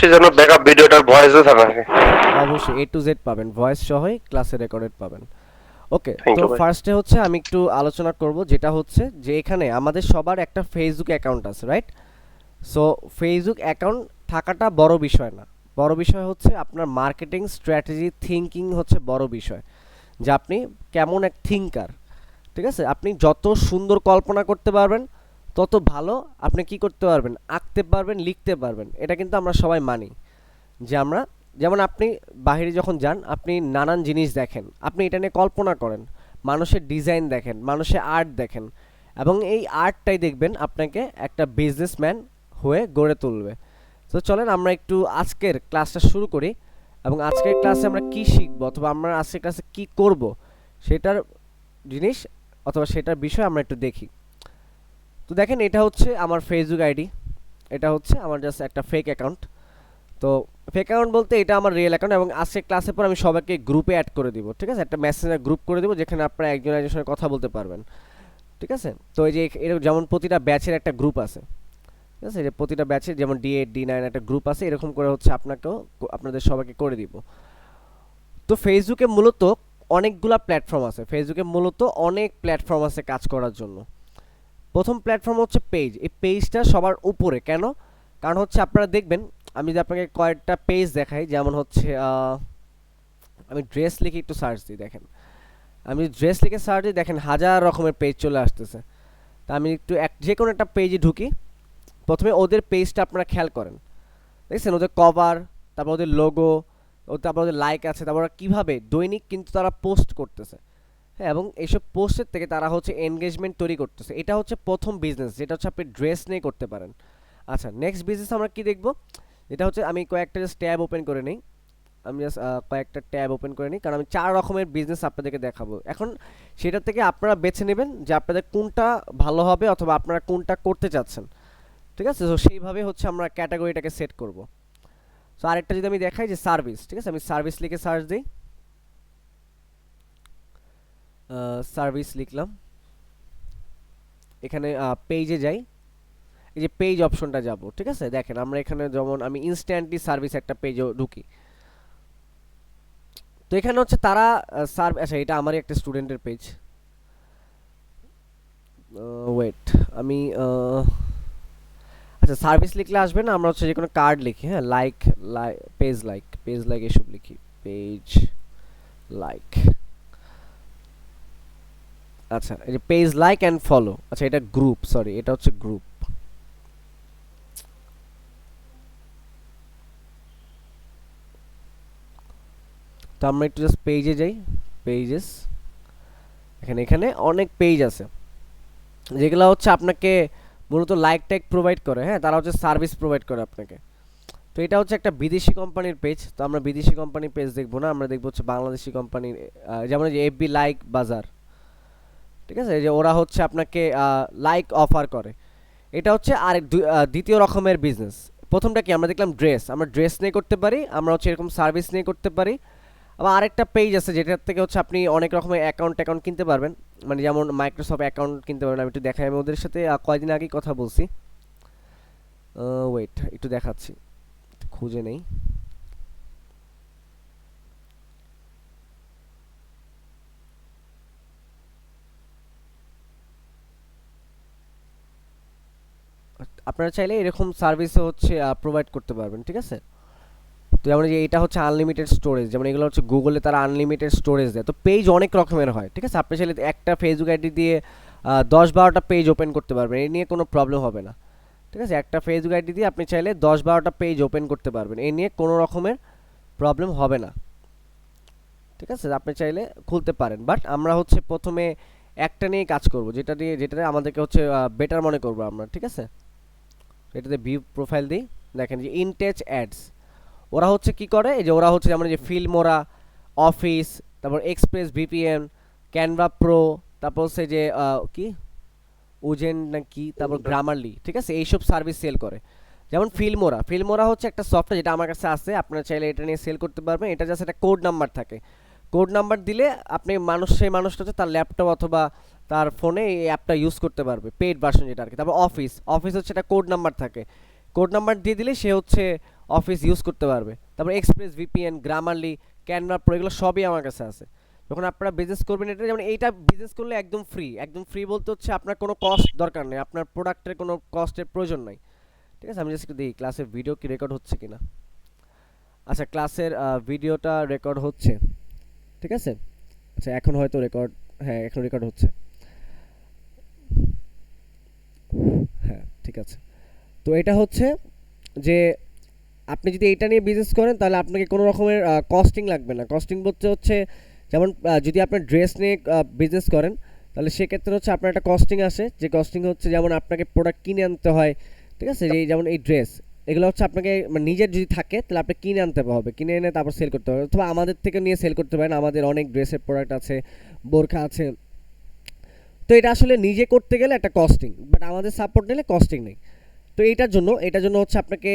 অবশ্যই যেন ব্যাকআপ ভিডিওটার ভয়েসও থাকে। অবশ্যই A to Z পাবেন, ভয়েস সহই ক্লাসে রেকর্ডেড পাবেন। ওকে, থ্যাংক তো ইউ ভাই। ফার্স্টে হচ্ছে আমি একটু আলোচনা করব, যেটা হচ্ছে যে এখানে আমাদের সবার একটা ফেসবুক অ্যাকাউন্ট আছে, রাইট? সো ফেসবুক অ্যাকাউন্ট থাকাটা বড় বিষয় না, বড় বিষয় হচ্ছে আপনার মার্কেটিং স্ট্র্যাটেজি থিঙ্কিং হচ্ছে বড় বিষয়, যে আপনি কেমন এক থিঙ্কার। ঠিক আছে, আপনি যত সুন্দর কল্পনা করতে পারবেন তত ভালো আপনি কি করতে পারবেন, আঁকতে পারবেন, লিখতে পারবেন। এটা কিন্তু আমরা সবাই মানি, যে আমরা, যেমন আপনি বাইরে যখন যান আপনি নানান জিনিস দেখেন, আপনি এটা নিয়ে কল্পনা করেন, মানুষের ডিজাইন দেখেন, মানুষের আর্ট দেখেন, এবং এই আর্টটাই দেখবেন আপনাকে একটা বিজনেসম্যান হয়ে গড়ে তুলবে। তো চলেন আমরা একটু আজকের ক্লাসটা শুরু করি, এবং আজকের ক্লাসে আমরা কি শিখবো অথবা আমরা আজকের ক্লাসে কি করব সেটার জিনিস অথবা সেটার বিষয় আমরা একটু দেখি। তো দেখেন, এটা হচ্ছে আমার ফেসবুক আইডি, এটা হচ্ছে আমার জাস্ট একটা ফেক অ্যাকাউন্ট। তো ফেক অ্যাকাউন্ট বলতে এটা আমার রিয়েল অ্যাকাউন্ট, এবং আজকে ক্লাসের পর আমি সবাইকে গ্রুপে অ্যাড করে দিব। ঠিক আছে, একটা মেসেঞ্জার গ্রুপ করে দিব যেখানে আপনারা একজন একজনের সঙ্গে কথা বলতে পারবেন। ঠিক আছে, তো এই যে এরকম যেমন প্রতিটা ব্যাচের একটা গ্রুপ আছে, ঠিক আছে, যে প্রতিটা ব্যাচের যেমন D8 D9 একটা গ্রুপ আছে, এরকম করে হচ্ছে আপনাকেও আপনাদের সবাইকে করে দিব। তো ফেসবুকে মূলত অনেকগুলা প্ল্যাটফর্ম আছে, ফেসবুকে মূলত অনেক প্ল্যাটফর্ম আছে কাজ করার জন্য। প্রথম প্ল্যাটফর্ম হচ্ছে পেজ। এই পেজটা সবার উপরে কেন? কারণ হচ্ছে আপনারা দেখবেন, আমি যদি আপনাকে কয়েকটা পেজ দেখাই, যেমন হচ্ছে আমি ড্রেস লিখে একটু সার্চ দিই, দেখেন আমি ড্রেস লিখে সার্চ দিই, দেখেন হাজার রকমের পেজ চলে আসতেছে। তা আমি একটু যে কোনো একটা পেজে ঢুকি, প্রথমে ওদের পেজটা আপনারা খেয়াল করেন, দেখছেন ওদের কভার, তারপর ওদের লোগো, তারপর ওদের লাইক আছে, তারপর ওরা কীভাবে দৈনিক কিন্তু তারা পোস্ট করতেছে। হ্যাঁ, এবং এইসব পোস্টের থেকে তারা হচ্ছে এনগেজমেন্ট তৈরি করতেছে। এটা হচ্ছে প্রথম বিজনেস, যেটা হচ্ছে আপনি ড্রেস নিয়ে করতে পারেন। আচ্ছা, নেক্সট বিজনেস আমরা কি দেখব? এটা হচ্ছে, আমি কয়েকটা জাস্ট ট্যাব ওপেন করে নিই, আমি জাস্ট কয়েকটা ট্যাব ওপেন করে নিই, কারণ আমি 4 রকমের বিজনেস আপনাদেরকে দেখাবো এখন। সেটা থেকে আপনারা বেছে নেবেন যে আপনাদের কোনটা ভালো হবে অথবা আপনারা কোনটা করতে চাচ্ছেন। ঠিক আছে, তো সেইভাবে হচ্ছে আমরা ক্যাটাগরিটাকে সেট করব। সো আরেকটা যদি আমি দেখাই যে সার্ভিস, ঠিক আছে, আমি সার্ভিস লিখে সার্চ দিই, সার্ভিস লিখলাম, এখানে পেজে যাই, এই যে পেজ অপশনটা যাব। ঠিক আছে, দেখেন আমরা এখানে যেমন আমি ইনস্ট্যান্টলি সার্ভিস একটা পেজে ঢুকি, তো এখানে হচ্ছে তারা আচ্ছা, এটা আমারই একটা স্টুডেন্টের পেজ। ওয়েট, আমি আচ্ছা সার্ভিস লিখলে আসবে না, আমরা হচ্ছে যে কোনো কার্ড লিখি, হ্যাঁ, লাইক, পেজ লাইক এসব লিখি, পেজ লাইক। আচ্ছা, এই যে পেজ লাইক অ্যান্ড ফলো, আচ্ছা এটা গ্রুপ, সরি এটা হচ্ছে গ্রুপ। তো আমরা একটু জাস্ট পেজে যাই, পেজেস, এখানে এখানে অনেক পেজ আছে যেগুলো হচ্ছে আপনাকে মূলত লাইক ট্যাগ প্রোভাইড করে, হ্যাঁ, তারা হচ্ছে সার্ভিস প্রোভাইড করে আপনাকে। তো এটা হচ্ছে একটা বিদেশি কোম্পানির পেজ, তো আমরা বিদেশি কোম্পানির পেজ দেখবো না, আমরা দেখবো হচ্ছে বাংলাদেশি কোম্পানির, যেমন এই যে FB লাইক বাজার। ঠিক আছে, যে ওরা হচ্ছে আপনাকে লাইক অফার করে। এটা হচ্ছে আরেক দ্বিতীয় রকমের বিজনেস। প্রথমটা কি আমরা দেখলাম ড্রেস, আমরা ড্রেস নিয়ে করতে পারি, আমরা হচ্ছে এরকম সার্ভিস নিয়ে করতে পারি। আবার আরেকটা পেজ আছে যেটার থেকে হচ্ছে আপনি অনেক রকমের অ্যাকাউন্ট কিনতে পারবেন, মানে যেমন মাইক্রোসফট অ্যাকাউন্ট কিনতে পারবেন। আমি একটু দেখাই, আমি ওদের সাথে কয়েকদিন আগেই কথা বলছি। ওয়েট, একটু দেখাচ্ছি, খুঁজে নেই। আপনারা চাইলে এরকম সার্ভিসও হচ্ছে প্রোভাইড করতে পারবেন। ঠিক আছে, তো যেমন যে এটা হচ্ছে আনলিমিটেড স্টোরেজ, যেমন এগুলো হচ্ছে গুগলে তারা আনলিমিটেড স্টোরেজ দেয়। তো পেজ অনেক রকমের হয়, ঠিক আছে, আপনি চাইলে একটা ফেসবুক আইডি দিয়ে 10-12টা পেজ ওপেন করতে পারবেন, এই নিয়ে কোনো প্রবলেম হবে না। ঠিক আছে, একটা ফেসবুক আইডি দিয়ে আপনি চাইলে 10-12টা পেজ ওপেন করতে পারবেন, এই নিয়ে কোনো রকমের প্রবলেম হবে না। ঠিক আছে, আপনি চাইলে খুলতে পারেন, বাট আমরা হচ্ছে প্রথমে একটা নিয়েই কাজ করব, যেটাতে আমাদেরকে হচ্ছে বেটার মনে করবো আমরা। ঠিক আছে, এটাতে ভিউ প্রোফাইল দিই, দেখেন যে ইনটেচ অ্যাডস, ওরা হচ্ছে কি করে, এই যে ওরা হচ্ছে যেমন যে ফিল্মোরা, অফিস, তারপর এক্সপ্রেস ভিপিএন, ক্যানভা প্রো, তারপর হচ্ছে যে কি উজেন নাকি, তারপর গ্রামারলি। ঠিক আছে, এইসব সার্ভিস সেল করে। যেমন ফিল্মোরা হচ্ছে একটা সফটওয়্যার যেটা আমার কাছে আছে, আপনারা চাইলে এটা নিয়ে সেল করতে পারবেন। এটা জাস্ট একটা কোড নাম্বার থাকে, কোড নাম্বার দিলে আপনি সেই মানুষটা হচ্ছে তার ল্যাপটপ অথবা তার ফোনে এই অ্যাপটা ইউজ করতে পারবে, পেইড ভার্সন যেটা আর কি। তারপর অফিস হচ্ছে একটা কোড নাম্বার থাকে, কোড নাম্বার দিয়ে দিলে সে হচ্ছে অফিস ইউজ করতে পারবে। তারপর express VPN, Grammarly, Canva pro এগুলো সবই আমার কাছে আছে। যখন আপনারা বিজনেস করবেন, এটা যেমন এইটা বিজনেস করলে একদম ফ্রি, একদম ফ্রি বলতে হচ্ছে আপনার কোনো কস্ট দরকার নেই, আপনার প্রোডাক্টের কোনো কস্টের প্রয়োজন নাই। ঠিক আছে, আমি জাস্ট একটু দেখি ক্লাসের ভিডিও কি রেকর্ড হচ্ছে কিনা। আচ্ছা, ক্লাসের ভিডিওটা রেকর্ড হচ্ছে, ঠিক আছে। আচ্ছা, এখন হয়তো রেকর্ড, হ্যাঁ এখন রেকর্ড হচ্ছে, হ্যাঁ ঠিক আছে। তো এটা হচ্ছে যে আপনি যদি এটা নিয়ে বিজনেস করেন তাহলে আপনাকে কোনো রকমের কস্টিং লাগবে না। কস্টিং বলতে হচ্ছে যেমন যদি আপনার ড্রেস নিয়ে বিজনেস করেন তাহলে সেক্ষেত্রে হচ্ছে আপনার একটা কস্টিং আসে, যে কস্টিং হচ্ছে যেমন আপনাকে প্রোডাক্ট কিনে আনতে হয়, ঠিক আছে। যেমন এই ড্রেস, এগুলো হচ্ছে আপনাকে মানে নিজের যদি থাকে তাহলে আপনি কিনে আনতে হবে, কিনে এনে তারপর সেল করতে হবে, অথবা আমাদের থেকে নিয়ে সেল করতে পারেন। আমাদের অনেক ড্রেসের প্রোডাক্ট আছে, বোরখা আছে। তো এটা আসলে নিজে করতে গেলে একটা কস্টিং, বাট আমাদের সাপোর্ট নিলে কস্টিং নেই। তো এটার জন্য হচ্ছে আপনাকে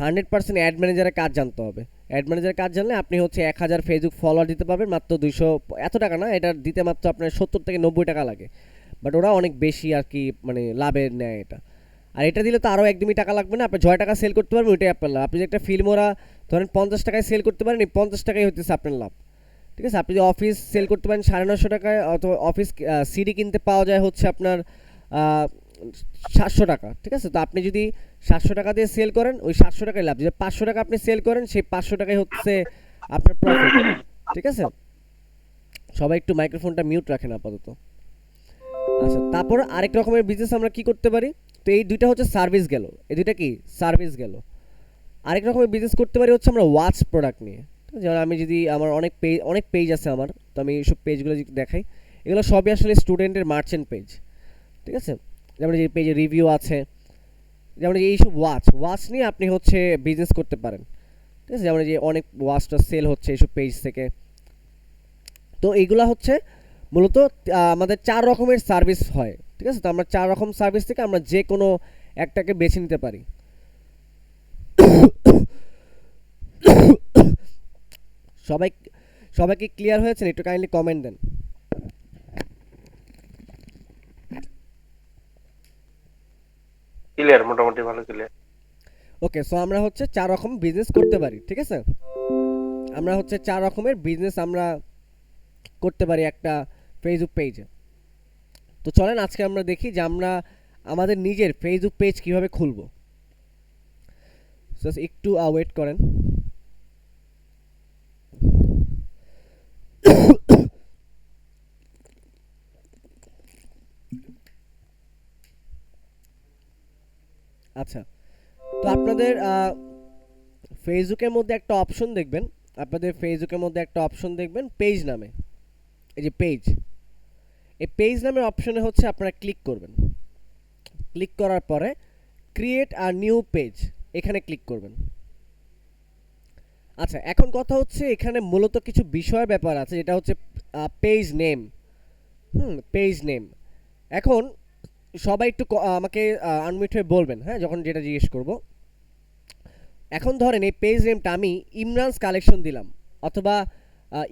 100% অ্যাড ম্যানেজারের কাজ জানতে হবে। অ্যাড ম্যানেজারের কাজ জানলে আপনি হচ্ছে 1000 ফেসবুক ফলোয়ার দিতে পারবেন মাত্র 200, এত টাকা না, এটা দিতে মাত্র আপনার 70 থেকে 90 টাকা লাগে। বাট ওরা অনেক বেশি আর কি মানে লাভের নেয় এটা। আর এটা দিলে তো আরও একদমই টাকা লাগবে না, আপনি 6 টাকা সেল করতে পারবেন, ওইটাই আপনার লাভ। আপনি যে একটা ফিল্ম ওরা ধরেন 50 টাকায় সেল করতে পারেন, এই 50 টাকাই হচ্ছে আপনার লাভ। ঠিক আছে, আপনি যদি অফিস সেল করতে পারেন 950 টাকায়, অথবা অফিস সিডি কিনতে পাওয়া যায় হচ্ছে আপনার 700 টাকা। ঠিক আছে, তো আপনি যদি 700 টাকা দিয়ে সেল করেন, ওই 700 টাকায় লাভ। যদি 500 টাকা আপনি সেল করেন, সেই 500 টাকাই হচ্ছে আপনার প্রফিট। ঠিক আছে, সবাই একটু মাইক্রোফোনটা মিউট রাখেন আপাতত। আচ্ছা, তারপর আরেক রকমের বিজনেস আমরা কি করতে পারি? তো এই দুইটা হচ্ছে সার্ভিস গেল, এই দুইটা কি সার্ভিস গেল। আরেক রকমের বিজনেস করতে পারি হচ্ছে আমরা ওয়াচ প্রোডাক্ট নিয়ে। যেমন আমি যদি আমার অনেক পেজ আছে আমার, তো আমি এইসব পেজগুলো যদি দেখাই, এগুলো সবই আসলে স্টুডেন্টের মার্চেন্ট পেজ। ঠিক আছে, যেমন যে পেজে রিভিউ আছে, যেমন এইসব ওয়াচ নিয়ে আপনি হচ্ছে বিজনেস করতে পারেন। ঠিক আছে, যেমন যে অনেক ওয়াচটা সেল হচ্ছে এইসব পেজ থেকে। তো এইগুলা হচ্ছে মূলত আমাদের 4 রকমের সার্ভিস হয়। ঠিক আছে, তো আমরা 4 রকম সার্ভিস থেকে আমরা যে কোনো একটাকে বেছে নিতে পারি। সবাই সবাইকে ক্লিয়ার হয়েছে? একটু কাইন্ডলি কমেন্ট দেন। ক্লিয়ার, মোটামুটি ভালো ক্লিয়ার। ওকে, সো আমরা হচ্ছে 4 রকম বিজনেস করতে পারি। ঠিক আছে, আমরা হচ্ছে 4 রকমের বিজনেস আমরা করতে পারি একটা ফেসবুক পেজে। তো চলেন আজকে আমরা দেখি যে আমরা আমাদের নিজের ফেসবুক পেজ কিভাবে খুলবো। জাস্ট একটু ওয়েট করেন। আচ্ছা, তো আপনাদের ফেসবুকের মধ্যে একটা অপশন দেখবেন, পেজ নামে। এই যে পেজ, এই পেজ নামের অপশনে হচ্ছে আপনারা ক্লিক করবেন। ক্লিক করার পরে ক্রিয়েট আ নিউ পেজ, এখানে ক্লিক করবেন। আচ্ছা, এখন কথা হচ্ছে এখানে মূলত কিছু বিষয়ের ব্যাপার আছে, যেটা হচ্ছে পেজ নেম। Page name. এখন সবাই একটু আমাকে আনমিউট হয়ে বলবেন, হ্যাঁ, যখন যেটা জিজ্ঞেস করব। এখন ধরেন এই পেজ নেমটা আমি ইমরানস কালেকশন দিলাম, অথবা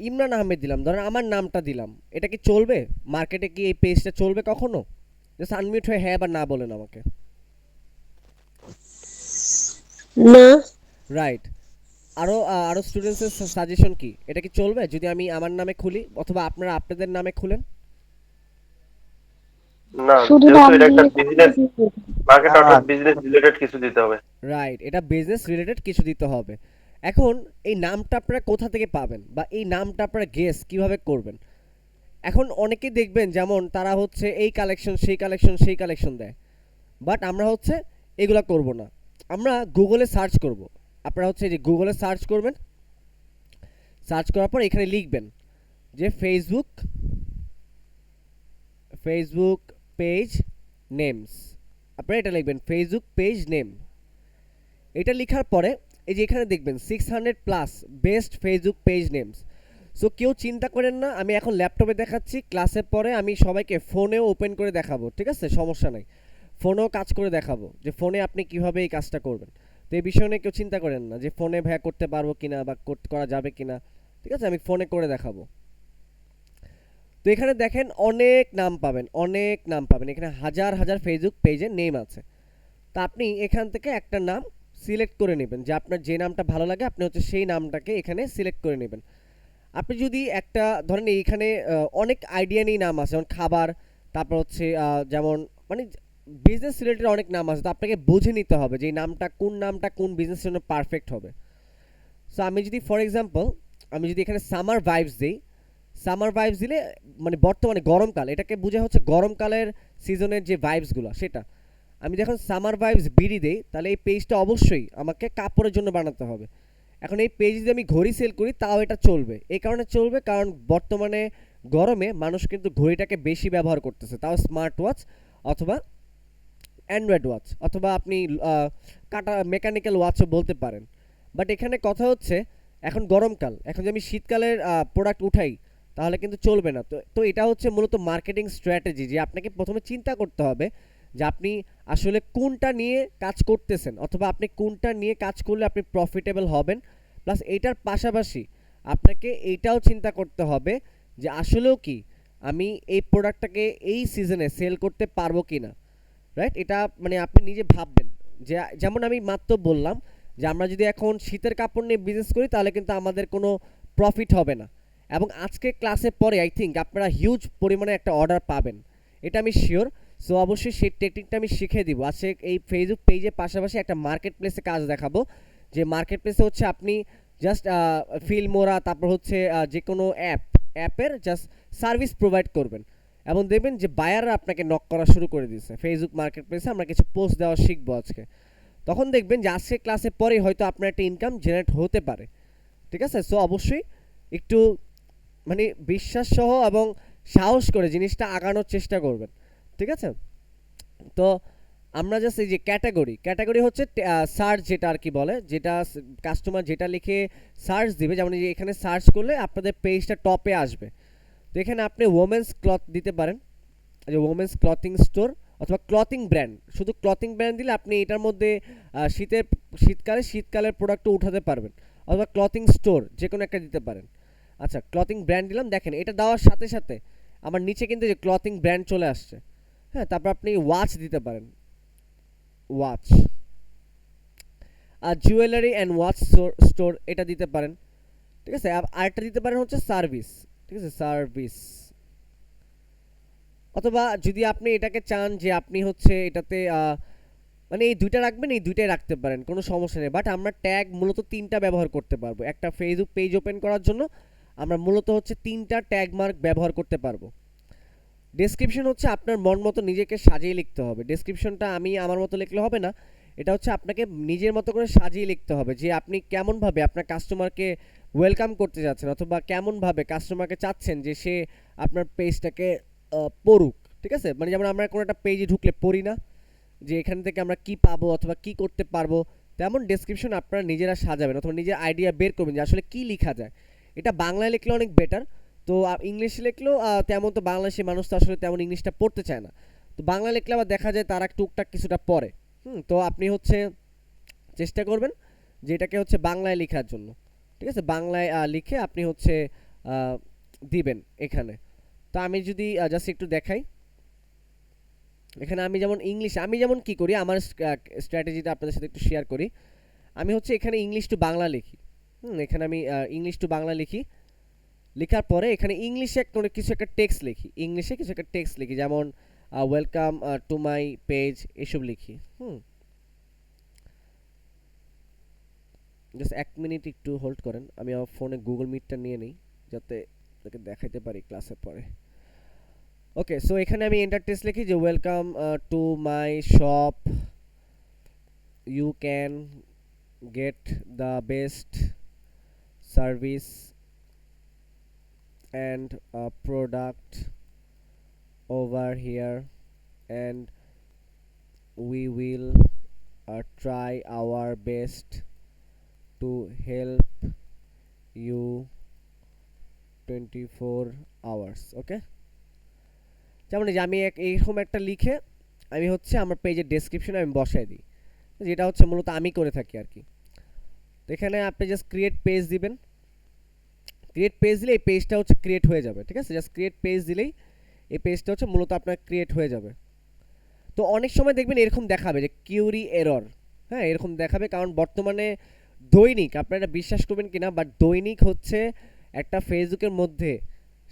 ইমরান আহমেদ দিলাম, ধরেন আমার নামটা দিলাম, এটা কি চলবে? মার্কেটে কি এই পেজটা চলবে কখনো? জাস্ট আনমিউট হয়ে হ্যাঁ বা না বলেন আমাকে। না। রাইট। আরও স্টুডেন্টসের সাজেশন কি, এটা কি চলবে যদি আমি আমার নামে খুলি, অথবা আপনারা আপনাদের নামে খুলেন? না, শুধু যেহেতু নাম এটা একটা দিয়ে বিজনেস, মার্কেট অর্থাৎ বিজনেস রিলেটেড কিছু দিতে হবে। রাইট, এটা বিজনেস রিলেটেড কিছু দিতে হবে। এখন এই নামটা আপনারা কোথা থেকে পাবেন, বা এই নামটা আপনারা গেস কিভাবে করবেন? এখন অনেকেই দেখবেন যেমন তারা হচ্ছে এই কালেকশন সেই কালেকশন দেয়, বাট আমরা হচ্ছে এগুলা করব না। আমরা গুগলে সার্চ করব। আপনারা হচ্ছে যে গুগলে সার্চ করবেন, সার্চ করার পর এখানে লিখবেন যে ফেসবুক পেজ নেমস। আপনারা এটা লিখবেন ফেসবুক পেজ নেম। এটা লেখার পরে এই যে এখানে দেখবেন 600+ best Facebook page names. So কেউ চিন্তা করেন না, আমি এখন ল্যাপটপে দেখাচ্ছি, ক্লাসের পরে আমি সবাইকে ফোনেও ওপেন করে দেখাবো। ঠিক আছে, সমস্যা নাই, ফোনেও কাজ করে দেখাবো যে ফোনে আপনি কিভাবে এই কাজটা করবেন। তো এই বিষয় নিয়ে কেউ চিন্তা করেন না যে ফোনে ভাইয়া করতে পারবো কিনা বা করা যাবে কিনা। ঠিক আছে, আমি ফোনে করে দেখাবো। তো এখানে দেখেন অনেক নাম পাবেন, এখানে হাজার হাজার ফেসবুক পেজের নেম আছে। তা আপনি এখান থেকে একটা নাম সিলেক্ট করে নেবেন, যে আপনার যে নামটা ভালো লাগে আপনি হচ্ছে সেই নামটাকে এখানে সিলেক্ট করে নেবেন। আপনি যদি একটা ধরেন এইখানে অনেক আইডিয়া নিয়ে নাম আছে, যেমন খাবার, তারপর হচ্ছে যেমন মানে বিজনেস রিলেটেড অনেক নাম আছে, তো আপনাকে বুঝে নিতে হবে যে এই নামটা কোন বিজনেসের জন্য পারফেক্ট হবে। সো আমি যদি ফর এক্সাম্পল আমি যদি এখানে সামার ভাইবস দিই, সামার ভাইবস দিলে মানে বর্তমানে গরমকাল, এটাকে বোঝা হচ্ছে গরমকালের সিজনের যে ভাইবসগুলো সেটা। আমি যখন সামার ভাইবস বিডি দেই তাহলে এই পেজটা অবশ্যই আমাকে কাপড়ের জন্য বানাতে হবে। এখন এই পেজ যদি আমি ঘড়ি সেল করি তাও এটা চলবে, এই কারণে চলবে কারণ বর্তমানে গরমে মানুষ কিন্তু ঘড়িটাকে বেশি ব্যবহার করতেছে, তাও স্মার্ট ওয়াচ অথবা অ্যান্ড্রয়েড ওয়াচ, অথবা আপনি কাটা মেকানিক্যাল ওয়াচও বলতে পারেন। বাট এখানে কথা হচ্ছে এখন গরমকাল, এখন যদি আমি শীতকালের প্রোডাক্ট উঠাই তাহলে কিন্তু চলবে না। তো তো এটা হচ্ছে মূলত মার্কেটিং স্ট্র্যাটেজি, যে আপনাকে প্রথমে চিন্তা করতে হবে যে আপনি আসলে কোনটা নিয়ে কাজ করতেছেন, অথবা আপনি কোনটা নিয়ে কাজ করলে আপনি প্রফিটেবল হবেন। প্লাস এইটার পাশাপাশি আপনাকে এইটাও চিন্তা করতে হবে যে আসলেও কি আমি এই প্রোডাক্টটাকে এই সিজনে সেল করতে পারবো কি না, রাইট? এটা মানে আপনি নিজে ভাববেন যে যেমন আমি মাত্র বললাম যে আমরা যদি এখন শীতের কাপড় নিয়ে বিজনেস করি তাহলে কিন্তু আমাদের কোনো প্রফিট হবে না, এবং আজকে ক্লাসে পরে আই থিঙ্ক আপনারা হিউজ পরিমাণে একটা অর্ডার পাবেন, এটা আমি শিওর। সো অবশ্যই সেই টেকনিকটা আমি শিখিয়ে দিব। আজকে এই ফেসবুক পেজের পাশাপাশি একটা মার্কেট প্লেসে কাজ দেখাবো, যে মার্কেট প্লেসে হচ্ছে আপনি জাস্ট ফিল্মোরা, তারপর হচ্ছে যে কোনো অ্যাপের জাস্ট সার্ভিস প্রোভাইড করবেন, এবং দেখবেন যে বায়াররা আপনাকে নক করা শুরু করে দিয়েছে। ফেসবুক মার্কেট প্লেসে আমরা কিছু পোস্ট দেওয়া শিখবো আজকে, তখন দেখবেন যে আজকে ক্লাসে পরে হয়তো আপনার একটা ইনকাম জেনারেট হতে পারে। ঠিক আছে? সো অবশ্যই একটু মানে বিশ্বাস সহ এবং সাহস করে জিনিসটা আগানোর চেষ্টা করবেন। ঠিক আছে? তো আমরা জাস্ট এই যে ক্যাটাগরি হচ্ছে সার্চ, যেটা আর কি বলে, যেটা কাস্টমার যেটা লিখে সার্চ দিবে, যেমন এই যে এখানে সার্চ করলে আপনাদের পেজটা টপে আসবে। তো এখানে আপনি ওমেন্স ক্লথ দিতে পারেন, যে ওমেন্স ক্লথিং স্টোর, অথবা ক্লথিং ব্র্যান্ড। শুধু ক্লথিং ব্র্যান্ড দিলে আপনি এটার মধ্যে শীতকালের প্রোডাক্টও উঠাতে পারবেন, অথবা ক্লথিং স্টোর যে কোনো একটা দিতে পারেন। আচ্ছা, ক্লথিং ব্র্যান্ড দিলাম, দেখেন এটা দেওয়ার সাথে সাথে আমার নিচে কিন্তু যে ক্লথিং ব্র্যান্ড চলে আসছে। হ্যাঁ, তারপর আপনি ওয়াচ দিতে পারেন, ওয়াচ, আর জুয়েলারি অ্যান্ড ওয়াচ স্টোর এটা দিতে পারেন। ঠিক আছে? আরেকটা দিতে পারেন হচ্ছে সার্ভিস। ঠিক আছে? সার্ভিস, অথবা যদি আপনি এটাকে চান যে আপনি হচ্ছে এটাতে মানে এই দুইটা রাখবেন, এই দুইটাই রাখতে পারেন, কোনো সমস্যা নেই। বাট আমরা ট্যাগ মূলত তিনটা ব্যবহার করতে পারবো। একটা ফেসবুক পেজ ওপেন করার জন্য আমরা মূলত হচ্ছে তিনটা ট্যাগ মার্ক ব্যবহার করতে পারবো। ডেসক্রিপশন হচ্ছে আপনার মন মতো নিজেকে সাজিয়ে লিখতে হবে। ডেসক্রিপশনটা আমি আমার মতো লিখলে হবে না, এটা হচ্ছে আপনাকে নিজের মতো করে সাজিয়ে লিখতে হবে, যে আপনি কেমনভাবে আপনার কাস্টমারকে ওয়েলকাম করতে যাচ্ছেন, অথবা কেমনভাবে কাস্টমারকে চাচ্ছেন যে সে আপনার পেজটাকে পড়ুক। ঠিক আছে? মানে যেমন আমরা কোনো একটা পেজে ঢুকলে পড়ি না যে এখান থেকে আমরা কি পাবো অথবা কি করতে পারবো, তেমন ডেসক্রিপশন আপনারা নিজেরা সাজাবেন, অথবা নিজের আইডিয়া বের করবেন যে আসলে কি লেখা যায়। এটা বাংলায় লিখলে অনেক বেটার, তো ইংলিশে লিখলেও তেমন তো বাংলাদেশি মানুষ তো আসলে তেমন ইংলিশটা পড়তে চায় না, তো বাংলা লিখলে আবার দেখা যায় তারা টুকটাক কিছুটা পড়ে। তো আপনি হচ্ছে চেষ্টা করবেন যে এটাকে হচ্ছে বাংলায় লেখার জন্য। ঠিক আছে? বাংলায় লিখে আপনি হচ্ছে দিবেন এখানে। তো আমি যদি জাস্ট একটু দেখাই, এখানে আমি যেমন কি করি, আমার স্ট্র্যাটেজিটা আপনাদের সাথে একটু শেয়ার করি। আমি হচ্ছে এখানে ইংলিশ টু বাংলা লিখি। এখানে আমি ইংলিশ টু বাংলা লিখি, লেখার পরে এখানে ইংলিশে কোনো কিছু একটা টেক্সট লিখি, যেমন ওয়েলকাম টু মাই পেজ, এসব লিখি। জাস্ট 1 মিনিট একটু হোল্ড করেন, আমি আমার ফোনে গুগল মিটটা নিয়ে নিই যাতে তাকে দেখাইতে পারি ক্লাসের পরে। ওকে, সো এখানে আমি এন্টার টেক্সট লিখি যে welcome to my shop, you can get the best service and a product over here, and we will try our best to help you 24 hours. ওকে, যেমন এই যে আমি এইরকম একটা লিখে আমি হচ্ছে আমার পেজের ডেসক্রিপশনে আমি বসাই দিই, যেটা হচ্ছে মূলত আমি করে থাকি আর কি। তো এখানে আপনি জাস্ট ক্রিয়েট পেজ দিবেন, ক্রিয়েট পেজ দিলে এই পেজটা হচ্ছে ক্রিয়েট হয়ে যাবে। ঠিক আছে? জাস্ট ক্রিয়েট পেজ দিলেই এই পেজটা হচ্ছে মূলত আপনার ক্রিয়েট হয়ে যাবে। তো অনেক সময় দেখবেন এরকম দেখাবে যে কিউরি এরর। হ্যাঁ এরকম দেখাবে, কারণ বর্তমানে দৈনিক, আপনারা বিশ্বাস করবেন কিনা, বাট দৈনিক হচ্ছে একটা ফেসবুকের মধ্যে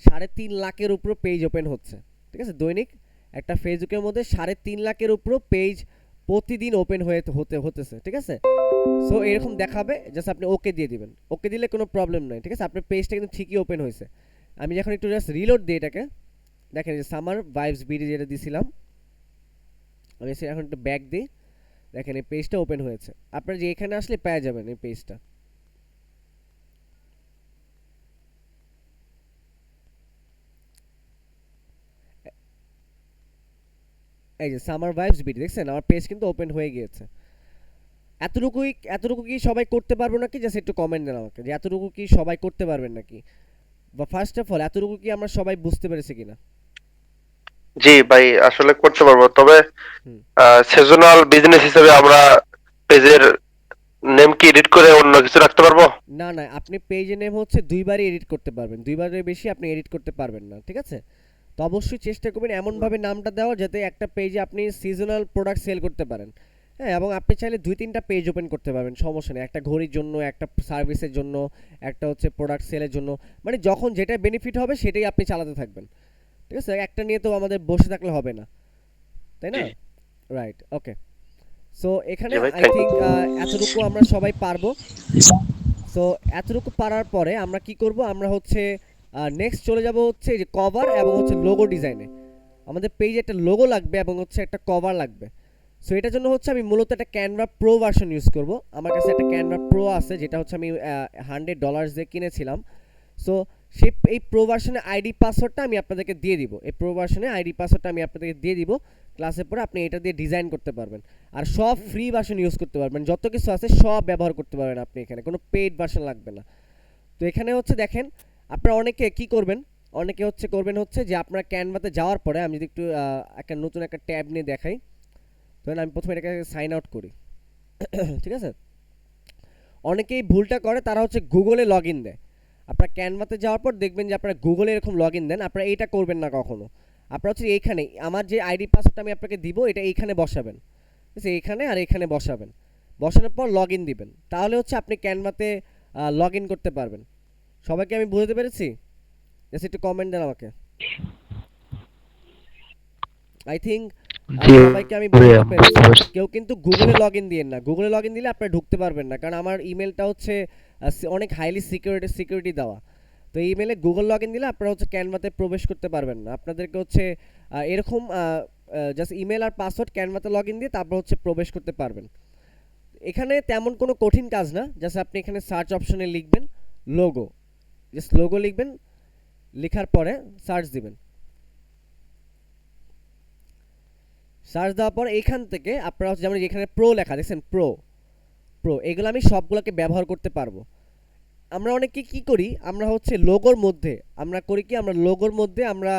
3.5 লাখের উপর পেজ ওপেন হচ্ছে। ঠিক আছে, দৈনিক একটা ফেসবুকের মধ্যে 3.5 লাখের উপর পেজ প্রতিদিন ওপেন হতেছে। ঠিক আছে, সো এরকম দেখাবে, জাস্ট আপনি ওকে দিয়ে দিবেন। ওকে দিলে কোনো প্রবলেম নাই। ঠিক আছে, আপনার পেজটা কিন্তু ঠিকই ওপেন হয়েছে। আমি যখন একটু জাস্ট রিলোড দিই এটাকে, দেখেন যে সামার ভাইবস বিডি যেটা দিছিলাম, আমি এখন একটু ব্যাক দিই, দেখেন এই পেজটা ওপেন হয়েছে। আপনারা যে এখানে আসলে পেয়ে যাবেন এই পেজটা। এই যে সামার ভাইবস বিডি, দেখছেন আমার পেজ কিন্তু ওপেন হয়ে গিয়েছে। এতটুকু কি সবাই করতে পারবো নাকি? জাস্ট একটু কমেন্ট দেন আমাকে যে এতটুকু কি সবাই করতে পারবেন নাকি, বা ফার্স্ট অফ অল এতটুকু কি আমরা সবাই বুঝতে পেরেছি কিনা। জি ভাই, আসলে করতে পারবো, তবে হুম। সেজনাল বিজনেস হিসেবে আমরা পেজের নেম কি এডিট করে অন্য কিছু রাখতে পারবো? না না, আপনি পেজের নেম হচ্ছে দুইবারই এডিট করতে পারবেন, দুইবারের বেশি আপনি এডিট করতে পারবেন না। ঠিক আছে, তো অবশ্যই চেষ্টা করবেন এমনভাবে নামটা দেওয়া যাতে একটা পেজে আপনি সিজনাল প্রোডাক্ট সেল করতে পারেন। হ্যাঁ, এবং আপনি চাইলে 2-3টা পেজ ওপেন করতে পারবেন, সমস্যা নেই। একটা ঘড়ির জন্য, একটা সার্ভিসের জন্য, একটা হচ্ছে প্রোডাক্ট সেলের জন্য, মানে যখন যেটা বেনিফিট হবে সেটাই আপনি চালাতে থাকবেন। ঠিক আছে, একটা নিয়ে তো আমাদের বসে থাকলে হবে না, তাই না? জি রাইট, ওকে। সো এখানে জি ভাই, আই থ্যাংক থিঙ্ক ইউ। এতটুকু আমরা সবাই পারবো। সো এতটুকু পারার পরে আমরা কি করব, আমরা হচ্ছে নেক্সট চলে যাব হচ্ছে এই যে কভার এবং হচ্ছে লোগো ডিজাইনে। আমাদের পেজে একটা লোগো লাগবে এবং হচ্ছে একটা কভার লাগবে। সো এটার জন্য হচ্ছে আমি মূলত একটা ক্যানভা প্রো ভার্সন ইউজ করব। আমার কাছে একটা ক্যানভা প্রো আছে, যেটা হচ্ছে আমি $100 দিয়ে কিনেছিলাম। সো এই প্রো ভার্সনের আইডি পাসওয়ার্ডটা আমি আপনাদেরকে দিয়ে দিব। এই প্রো ভার্সনের আইডি পাসওয়ার্ডটা আমি আপনাদেরকে দিয়ে দিব। ক্লাসের পরে আপনি এটা দিয়ে ডিজাইন করতে পারবেন, আর সব ফ্রি ভার্সন ইউজ করতে পারবেন। যত কিছু আছে সব ব্যবহার করতে পারবেন আপনি, এখানে কোনো পেইড ভার্সন লাগবে না। তো এখানে হচ্ছে দেখেন, আপনারা অনেকে কি করবেন, অনেকে হচ্ছে করবেন হচ্ছে যে আপনারা ক্যানভাতে যাওয়ার পরে, আমি যদি একটু একটা নতুন একটা ট্যাব নিয়ে দেখাই, ধরেন আমি প্রথমে এটাকে সাইন আউট করি। ঠিক আছে, অনেকেই ভুলটা করে, তারা হচ্ছে গুগলে লগ ইন দেয়। আপনারা ক্যানভাতে যাওয়ার পর দেখবেন যে আপনারা গুগলে এরকম লগ ইন দেন, আপনারা এইটা করবেন না কখনো। আপনারা হচ্ছে এইখানে আমার যে আইডি পাসওয়ার্ডটা আমি আপনাকে দিব, এটা এইখানে বসাবেন। ঠিক আছে, এইখানে আর এইখানে বসাবেন। বসানোর পর লগ ইন দিবেন, তাহলে হচ্ছে আপনি ক্যানভাতে লগ ইন করতে পারবেন। সবাইকে আমি বুঝতে পেরেছি? জাস্ট একটু কমেন্ট দেন আমাকে। আই থিঙ্ক জি সবাইকে আমি ভাইয়া, বুঝতে পেরেছি। বুঝতে পারছি। কেউ কিন্তু গুগলে লগ ইন দিয়েন না, গুগলে লগ ইন দিলে আপনারা ঢুকতে পারবেন না, কারণ আমার ইমেলটা হচ্ছে অনেক হাইলি সিকিউরিটি দেওয়া। তো এই ইমেলে গুগল লগ ইন দিলে আপনারা হচ্ছে ক্যানভাতে প্রবেশ করতে পারবেন না। আপনাদেরকে হচ্ছে এরকম জাস্ট ইমেল আর পাসওয়ার্ড ক্যানভাতে লগ ইন দিয়ে তারপর হচ্ছে প্রবেশ করতে পারবেন। এখানে তেমন কোনো কঠিন কাজ না, জাস্ট আপনি এখানে সার্চ অপশনে লিখবেন লোগো, জাস্ট লোগো লিখবেন, লেখার পরে সার্চ দিবেন। সার্চ দেওয়ার পর এইখান থেকে আপনারা হচ্ছে যেমন এখানে প্রো লেখা দেখছেন, প্রো প্রো এগুলো আমি সবগুলোকে ব্যবহার করতে পারবো। আমরা অনেকে কি করি, আমরা হচ্ছে লোগোর মধ্যে আমরা করি কি, আমরা লোগোর মধ্যে আমরা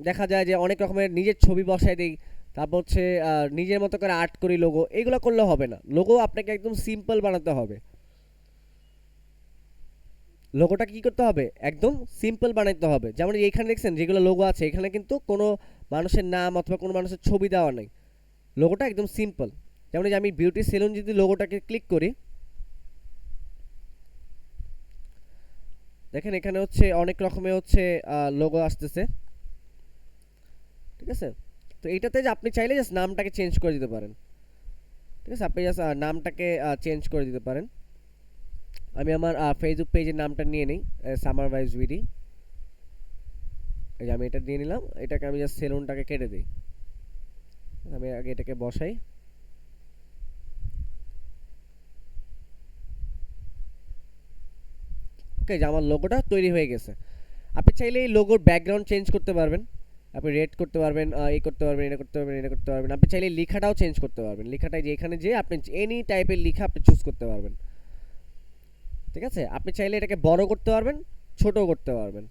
দেখা যায় যে অনেক রকমের নিজের ছবি বসাই দিই, তারপর হচ্ছে নিজের মতো করে আর্ট করি লোগো। এইগুলো করলে হবে না, লোগো আপনাকে একদম সিম্পল বানাতে হবে। লোগোটা কি করতে হবে, একদম সিম্পল বানাইতে হবে। যেমন এইখানে দেখছেন যেগুলো লোগো আছে, এখানে কিন্তু কোনো মানুষের নাম অথবা কোনো মানুষের ছবি দেওয়া নেই, লোগোটা একদম সিম্পল। যেমন এই যে আমি বিউটি সেলুন যদি লোগোটাকে ক্লিক করি, দেখেন এখানে হচ্ছে অনেক রকমের হচ্ছে লোগো আসতেছে। ঠিক আছে, তো এইটাতে যে আপনি চাইলে জাস্ট নামটাকে চেঞ্জ করে দিতে পারেন। ঠিক আছে, আপনি জাস্ট নামটাকে চেঞ্জ করে দিতে পারেন। আমি আমার ফেসবুক পেজের নামটা নিয়ে নিই, সামার ভাইবস ভিডি। এই যে আমি এটা দিয়ে নিলাম, এটাকে আমি জাস্ট সেলুনটাকে কেটে দিই। আমি আগে এটাকে বসাই। ওকে, যে আমার লোগোটা তৈরি হয়ে গেছে। আপনি চাইলে এই লোগোর ব্যাকগ্রাউন্ড চেঞ্জ করতে পারবেন, আপনি রেড করতে পারবেন, এই করতে পারবেন, এটা করতে পারবেন, এটা করতে পারবেন। আপনি চাইলে লেখাটাও চেঞ্জ করতে পারবেন, লেখাটাই যে এখানে যে আপনি এনি টাইপের লেখা আপনি চুজ করতে পারবেন। ঠিক আছে, আপনি চাইলে এটাকে বড় করতে পারবেন, ছোটও করতে পারবেন।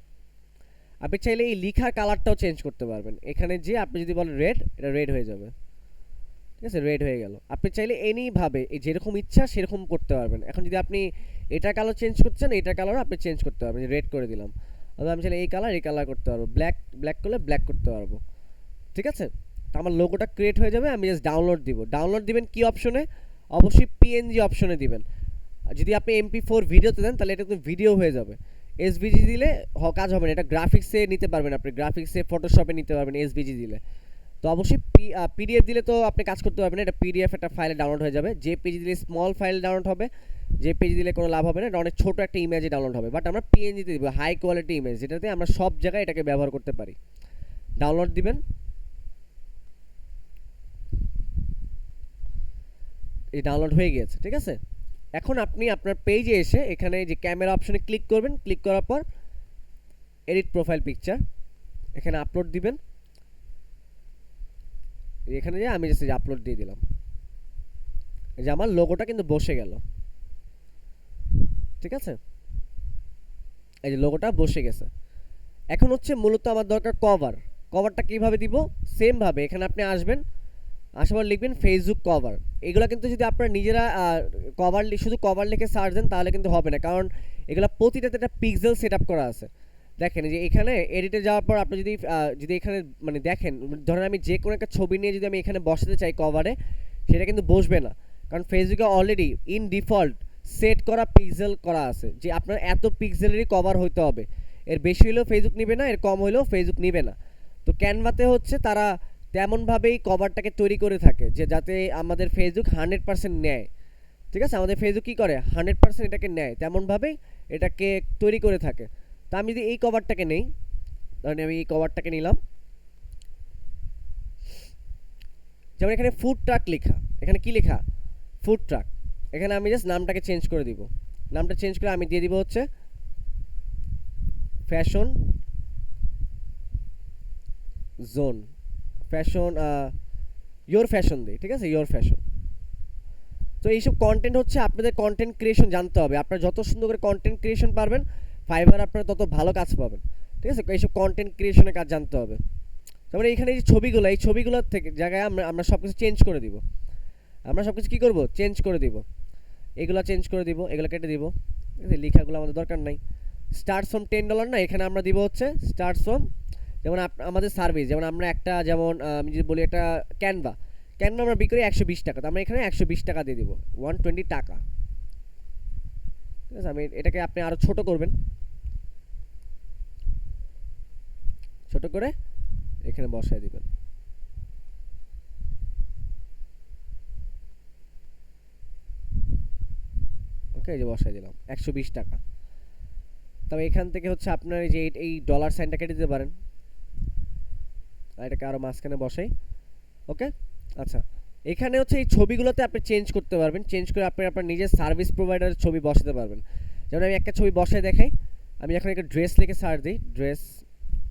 আপনি চাইলে এই লেখার কালারটাও চেঞ্জ করতে পারবেন। এখানে যে আপনি যদি বলেন রেড, এটা রেড হয়ে যাবে। ঠিক আছে, রেড হয়ে গেল। আপনি চাইলে এনিভাবে এই যেরকম ইচ্ছা সেরকম করতে পারবেন। এখন যদি আপনি এটা কালার চেঞ্জ করতে চান, এটা কালারও আপনি চেঞ্জ করতে পারবেন। রেড করে দিলাম, অথবা আমি চাইলে এই কালার করতে পারবো, ব্ল্যাক করলে ব্ল্যাক করতে পারবো। ঠিক আছে, তো আমার লোগোটা ক্রিয়েট হয়ে যাবে, আমি জাস্ট ডাউনলোড দিব। ডাউনলোড দিবেন কি অপশনে? অবশ্যই পিএনজি অপশনে দিবেন। যদি আপনি MP4 ভিডিওতে দেন তাহলে এটা কিন্তু ভিডিও হয়ে যাবে। এসভিজি দিলে কাজ হবে না, এটা গ্রাফিক্সে নিতে পারবেন, আপনি গ্রাফিক্সে ফটোশপে নিতে পারবেন এসভিজি দিলে। তো অবশ্যই পিডিএফ দিলে তো আপনি কাজ করতে পারবেন না, এটা পিডিএফ একটা ফাইলে ডাউনলোড হয়ে যাবে। জেপিজি দিলে স্মল ফাইল ডাউনলোড হবে, জেপিজি দিলে কোনো লাভ হবে না, এটা অনেক ছোটো একটা ইমেজে ডাউনলোড হবে। বাট আমরা পিএনজিতে দিব, হাই কোয়ালিটি ইমেজ, যেটাতে আমরা সব জায়গায় এটাকে ব্যবহার করতে পারি। ডাউনলোড দিবেন, এই ডাউনলোড হয়ে গিয়েছে, ঠিক আছে। এখন আপনি আপনার পেজে এসে এখানে যে ক্যামেরা অপশনে ক্লিক করবেন, ক্লিক করার পর এডিট প্রোফাইল পিকচার, এখানে আপলোড দিবেন। এখানে যে আমি জাস্ট আপলোড দিয়ে দিলাম, এই যে আমার লোগোটা কিন্তু বসে গেল, ঠিক আছে। এই যে লোগোটা বসে গেছে। এখন হচ্ছে মূলত আমার দরকার কভার। কভারটা কীভাবে দিব? সেমভাবে এখানে আপনি আসবেন, আসার লিখবেন ফেসবুক কভার। এগুলো কিন্তু যদি আপনারা নিজেরা কভার শুধু কভার লিখে সার্চ দেন তাহলে কিন্তু হবে না, কারণ এগুলো প্রতিটাতে একটা পিক্সেল সেট আপ করা আছে। দেখেন যে এখানে এডিটে যাওয়ার পর আপনি যদি এখানে মানে দেখেন, ধরেন আমি যে কোনো একটা ছবি নিয়ে যদি আমি এখানে বসাতে চাই কভারে, সেটা কিন্তু বসবে না, কারণ ফেসবুকে অলরেডি ইন ডিফল্ট সেট করা পিক্সেল করা আছে যে আপনার এত পিক্সেলেরই কভার হইতে হবে। এর বেশি হলেও ফেসবুক নিবে না, এর কম হলেও ফেসবুক নিবে না। তো ক্যানভাতে হচ্ছে তারা তেমনভাবেই কভারটাকে তৈরি করে থাকে যে যাতে আমাদের ফেসবুক 100% নেয়, ঠিক আছে। আমাদের ফেসবুক কী করে? 100% এটাকে নেয়, তেমনভাবেই এটাকে তৈরি করে থাকে। তা আমি যদি এই কভারটাকে নেই, ধরেন আমি এই কভারটাকে নিলাম, যেমন এখানে ফুড ট্রাক লেখা, এখানে কি লেখা? Food truck. এখানে আমি জাস্ট নামটাকে চেঞ্জ করে দিব। নামটা চেঞ্জ করে আমি দিয়ে দিব হচ্ছে fashion zone, fashion your fashion দিই, ঠিক আছে, ইয়োর ফ্যাশন। তো এইসব কন্টেন্ট হচ্ছে আপনাদের কন্টেন্ট ক্রিয়েশন জানতে হবে। আপনারা যত সুন্দর করে কন্টেন্ট ক্রিয়েশন পারবেন, ফাইবার আপনারা তত ভালো কাজ পাবেন, ঠিক আছে। এইসব কন্টেন্ট ক্রিয়েশনের কাজ জানতে হবে। তারপরে এখানে এই ছবিগুলো, এই ছবিগুলোর থেকে জায়গায় আমরা সব কিছু চেঞ্জ করে দিব। আমরা সব কিছু কী করবো? চেঞ্জ করে দিব। এগুলো চেঞ্জ করে দিব, এগুলো কেটে দিব, ঠিক আছে। লেখাগুলো আমাদের দরকার নাই। স্টার্টস ফ্রম $10 না, এখানে আমরা দিব হচ্ছে স্টার্টস ফ্রম, যেমন আমাদের সার্ভিস, যেমন আমরা একটা, যেমন আমি যদি বলি একটা ক্যানভা আমরা বিক্রি করি 120 টাকা, তো আমরা এখানে 120 টাকা দিয়ে দিব, 120 টাকা, ঠিক আছে। আমি এটাকে আপনি আরও ছোট করবেন, ছোট করে এখানে বসায় দিবেন। ওকে, এই যে বসায় দিলাম 120 টাকা। তবে এখান থেকে হচ্ছে আপনার এই যে এই ডলার সাইনটা কেটে দিতে পারেন, আর এটাকে আরও মাঝখানে বসাই। ওকে, আচ্ছা। এখানে হচ্ছে এই ছবিগুলোতে আপনি চেঞ্জ করতে পারবেন, চেঞ্জ করে আপনি আপনার নিজের সার্ভিস প্রোভাইডারের ছবি বসাতে পারবেন। যেমন আমি একটা ছবি বসায় দেখাই, আমি এখন একটা ড্রেস লিখে সার্চ দিই, ড্রেস,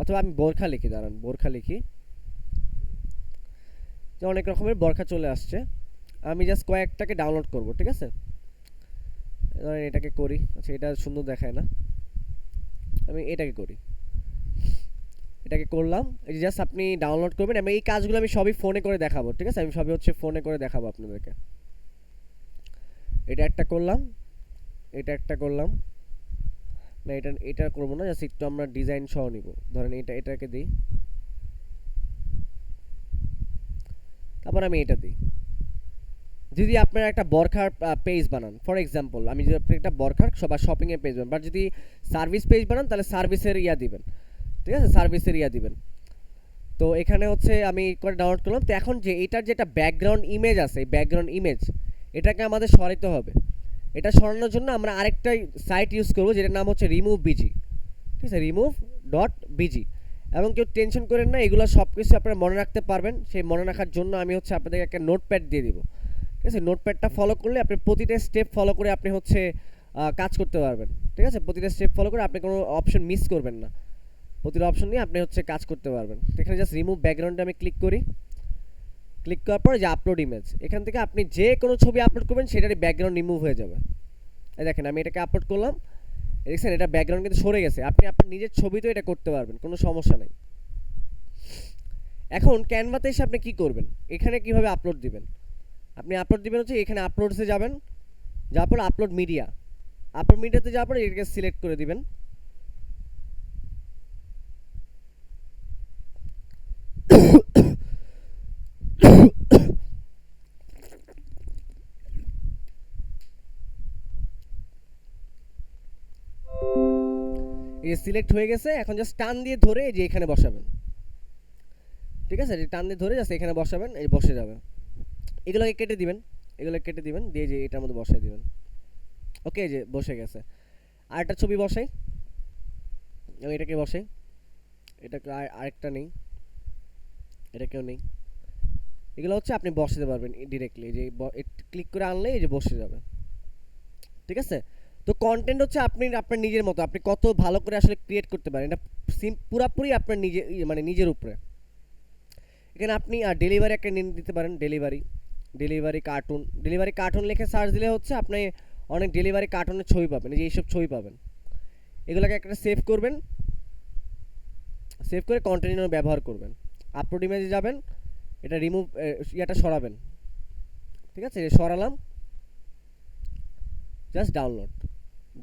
অথবা আমি বোরখা লিখি, দাঁড়ান বোরখা লিখি, যে অনেক রকমের বোরখা চলে আসছে। আমি জাস্ট কয়েকটাকে ডাউনলোড করব, ঠিক আছে। ধরেন এটাকে করি, আচ্ছা এটা সুন্দর দেখায় না, আমি এটাকে করি, এটাকে করলাম। এই যে জাস্ট আপনি ডাউনলোড করবেন। আমি এই কাজগুলো আমি সবই ফোনে করে দেখাবো, ঠিক আছে। আমি সবই হচ্ছে ফোনে করে দেখাবো আপনাদেরকে। এটা একটা করলাম, এটা একটা করলাম, না এটা করবো না, জাস্ট একটু আমরা ডিজাইন সহ নিব। ধরেন এটাকে দিই, তারপর আমি এটা দিই। যদি আপনারা একটা বরখার পেজ বানান, ফর এক্সাম্পল আমি যদি আপনি একটা বরখার সবার শপিংয়ের পেজ বানান, বাট যদি সার্ভিস পেজ বানান তাহলে সার্ভিসের ইয়া দিবেন, ঠিক আছে, সার্ভিসের ইয়া দিবেন। তো এখানে হচ্ছে আমি করে ডাউনলোড করলাম। তো এখন যে এটার যেটা ব্যাকগ্রাউন্ড ইমেজ আছে, এই ব্যাকগ্রাউন্ড ইমেজ এটাকে আমাদের সরাইতে হবে। এটা সরানোর জন্য আমরা আরেকটা সাইট ইউজ করবো, যেটার নাম হচ্ছে রিমুভ বিজি, ঠিক আছে, remove.bg। এবং কেউ টেনশন করেন না, এগুলো সব কিছু আপনারা মনে রাখতে পারবেন। সেই মনে রাখার জন্য আমি হচ্ছে আপনাদেরকে একটা নোটপ্যাড দিয়ে দিব, ঠিক আছে। নোটপ্যাডটা ফলো করলে আপনি প্রতিটা স্টেপ ফলো করে আপনি হচ্ছে কাজ করতে পারবেন, ঠিক আছে। প্রতিটা স্টেপ ফলো করে আপনি কোনো অপশন মিস করবেন না, প্রতিটা অপশন নিয়ে আপনি হচ্ছে কাজ করতে পারবেন। এখানে জাস্ট রিমুভ ব্যাকগ্রাউন্ডে আমি ক্লিক করি, ক্লিক করার পরে যে আপলোড ইমেজ, এখান থেকে আপনি যে কোনো ছবি আপলোড করবেন সেটারই ব্যাকগ্রাউন্ড রিমুভ হয়ে যাবে। এই দেখেন আমি এটাকে আপলোড করলাম, দেখছেন এটা ব্যাকগ্রাউন্ড কিন্তু সরে গেছে। আপনি আপনার নিজের ছবিতেও এটা করতে পারবেন, কোনো সমস্যা নেই। এখন ক্যানভাতে এসে আপনি কী করবেন? এখানে কীভাবে আপলোড দিবেন? আপনি আপলোড দিবেন হচ্ছে এখানে আপলোডসে যাবেন, যাওয়ার পর আপলোড মিডিয়াতে যাওয়ার পর এটাকে সিলেক্ট করে দিবেন। এই যে সিলেক্ট হয়ে গেছে, এখন জাস্ট টান দিয়ে ধরে এই যে এখানে বসাবেন, ঠিক আছে, টান দিয়ে ধরে জাস্ট এখানে বসাবেন, এই বসে যাবে। এগুলোকে কেটে দিবেন, দিয়ে যে এটার মধ্যে বসাই দিবেন। ওকে, যে বসে গেছে। আর একটা ছবি বসাই, আমি এটাকে বসাই, এটাকে আরেকটা নেই, এটাকেও নেই। এগুলো হচ্ছে আপনি বসাতে পারবেন ডিরেক্টলি, যে ক্লিক করে আনলে এই যে বসে যাবে, ঠিক আছে। তো কন্টেন্ট হচ্ছে আপনি আপনার নিজের মতো আপনি কত ভালো করে আসলে ক্রিয়েট করতে পারেন, এটা পুরাপুরি আপনার নিজে মানে নিজের উপরে। এখানে আপনি ডেলিভারি একটা নিয়ে দিতে পারেন, ডেলিভারি কার্টুন লিখে সার্চ দিলে হচ্ছে আপনি অনেক ডেলিভারি কার্টুনের ছবি পাবেন, এই যে এইসব ছবি পাবেন। এগুলোকে একটা সেভ করবেন, সেভ করে কন্টেন্ট ব্যবহার করবেন। আপলোড ইমেজে যাবেন, এটা রিমুভ ইয়াটা সরাবেন, ঠিক আছে, সরালাম, জাস্ট ডাউনলোড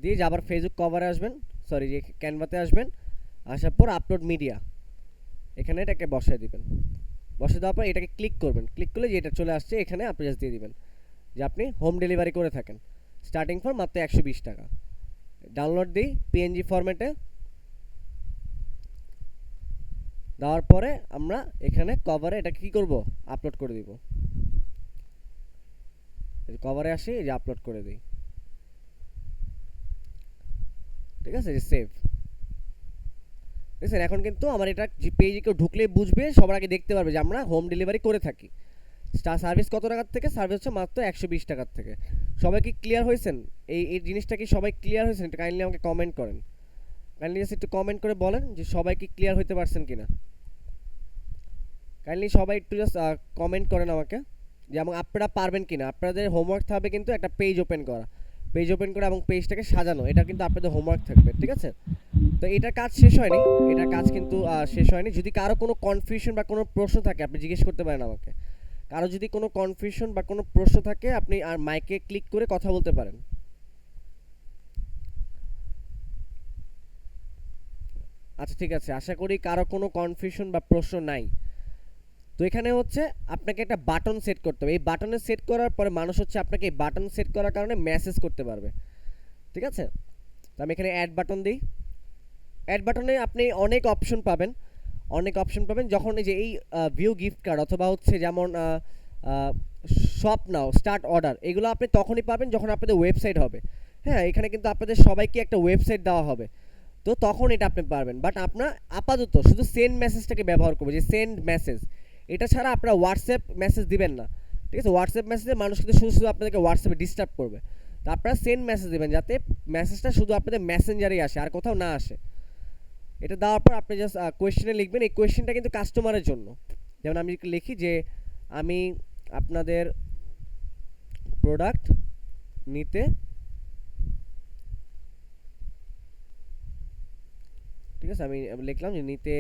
দিয়ে যে আবার ফেসবুক কভারে আসবেন, সরি যে ক্যানভাতে আসবেন, আসার পর আপলোড মিডিয়া, এখানে এটাকে বসায় দিবেন। বসে দেওয়ার পর এটাকে ক্লিক করবেন, ক্লিক করলে যে এটা চলে আসছে এখানে আপনি জাস্ট দিয়ে দিবেন যে আপনি হোম ডেলিভারি করে থাকেন। স্টার্টিং ফর মাত্র 120 টাকা। ডাউনলোড দিই পিএনজি ফরম্যাটে, দেওয়ার পরে আমরা এখানে কভারে এটা কি করব, আপলোড করে দিব। কভারে আসি, এই যে আপলোড করে দিই, ঠিক আছে, যে সেভ। দেখছেন এখন কিন্তু আমার এটা পেজে কেউ ঢুকলেই বুঝবে, সবার আগে দেখতে পারবে যে আমরা হোম ডেলিভারি করে থাকি। সার্ভিস কত টাকার থেকে? সার্ভিস হচ্ছে মাত্র 120 টাকার থেকে। সবাই কি ক্লিয়ার হয়েছেন? এই জিনিসটা কি সবাই ক্লিয়ার হয়েছেন? একটু কাইন্ডলি আমাকে কমেন্ট করেন, কাইন্ডলি জাস্ট একটু কমেন্ট করে বলেন যে সবাই কি ক্লিয়ার হতে পারছেন কিনা। কাইন্ডলি সবাই একটু জাস্ট কমেন্ট করেন আমাকে যে এবং আপনারা পারবেন কিনা। আপনাদের হোমওয়ার্ক থাকবে কিন্তু একটা পেজ ওপেন করা, এবং পেজটাকে সাজানো, এটা কিন্তু আপনাদের হোমওয়ার্ক থাকবে, ঠিক আছে। তো এটার কাজ শেষ হয়নি, এটার কাজ কিন্তু শেষ হয়নি। যদি কারো কোনো কনফিউশন বা কোনো প্রশ্ন থাকে আপনি জিজ্ঞেস করতে পারেন আমাকে। কারো যদি কোনো কনফিউশন বা কোনো প্রশ্ন থাকে আপনি আর মাইকে ক্লিক করে কথা বলতে পারেন। আচ্ছা ঠিক আছে, আশা করি কারো কোনো কনফিউশন বা প্রশ্ন নাই। তো এখানে হচ্ছে আপনাকে একটা বাটন সেট করতে হবে। এই বাটনে সেট করার পরে মানুষ হচ্ছে আপনাকে এই বাটন সেট করার কারণে মেসেজ করতে পারবে, ঠিক আছে। তো আমি এখানে অ্যাড বাটন দিই। অ্যাড বাটনে আপনি অনেক অপশন পাবেন, যখন এই যে এই ভিউ গিফট কার্ড অথবা হচ্ছে যেমন শপ নাও, স্টার্ট অর্ডার, এগুলো আপনি তখনই পাবেন যখন আপনাদের ওয়েবসাইট হবে। হ্যাঁ, এখানে কিন্তু আপনাদের সবাইকে একটা ওয়েবসাইট দেওয়া হবে, তো তখন এটা আপনি পারবেন। বাট আপনার আপাতত শুধু সেন্ড মেসেজটাকে ব্যবহার করবো, যে সেন্ড মেসেজ, এটা ছাড়া আপনারা হোয়াটসঅ্যাপ মেসেজ দিবেন না, ঠিক আছে। হোয়াটসঅ্যাপ মেসেজে মানুষ কিন্তু শুধু শুধু আপনাদেরকে হোয়াটসঅ্যাপে ডিস্টার্ব করবে। তো আপনারা সেন্ড মেসেজ দেবেন যাতে মেসেজটা শুধু আপনাদের মেসেঞ্জারেই আসে, আর কোথাও না আসে। এটা দেওয়ার পর আপনি জাস্ট কোয়েশ্চেনে লিখবেন। এই কোয়েশ্চেনটা কিন্তু কাস্টমারের জন্য। যেমন আমি লিখি যে আমি আপনাদের প্রোডাক্ট নিতে, ঠিক আছে, আমি লিখলাম যে নিতে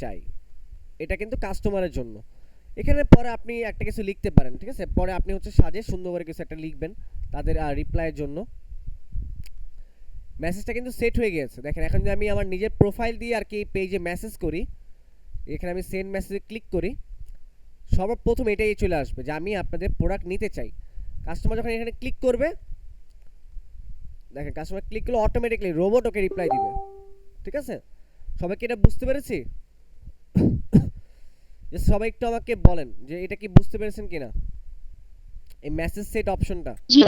চাই। এটা কিন্তু কাস্টমারের জন্য। এখানে পরে আপনি একটা কিছু লিখতে পারেন, ঠিক আছে। পরে আপনি হচ্ছে সাজে সুন্দর করে কিছু একটা লিখবেন তাদের রিপ্লাইয়ের জন্য। মেসেজটা কিন্তু সেট হয়ে গিয়েছে। দেখেন এখন যদি আমি আমার নিজের প্রোফাইল দিয়ে আর কি পেজে মেসেজ করি, এখানে আমি সেন্ড মেসেজে ক্লিক করি, সর্বপ্রথম এটাই চলে আসবে যে আমি আপনাদের প্রোডাক্ট নিতে চাই। কাস্টমার যখন এখানে ক্লিক করবে, দেখেন কাস্টমার ক্লিক করলে অটোমেটিকলি রোবট ওকে রিপ্লাই দিবে, ঠিক আছে। সবাইকে এটা বুঝতে পেরেছি? যে সবাই একটু আমাকে বলেন যে এটা কি বুঝতে পেরেছেন কিনা, এই মেসেজ সেট অপশনটা। জি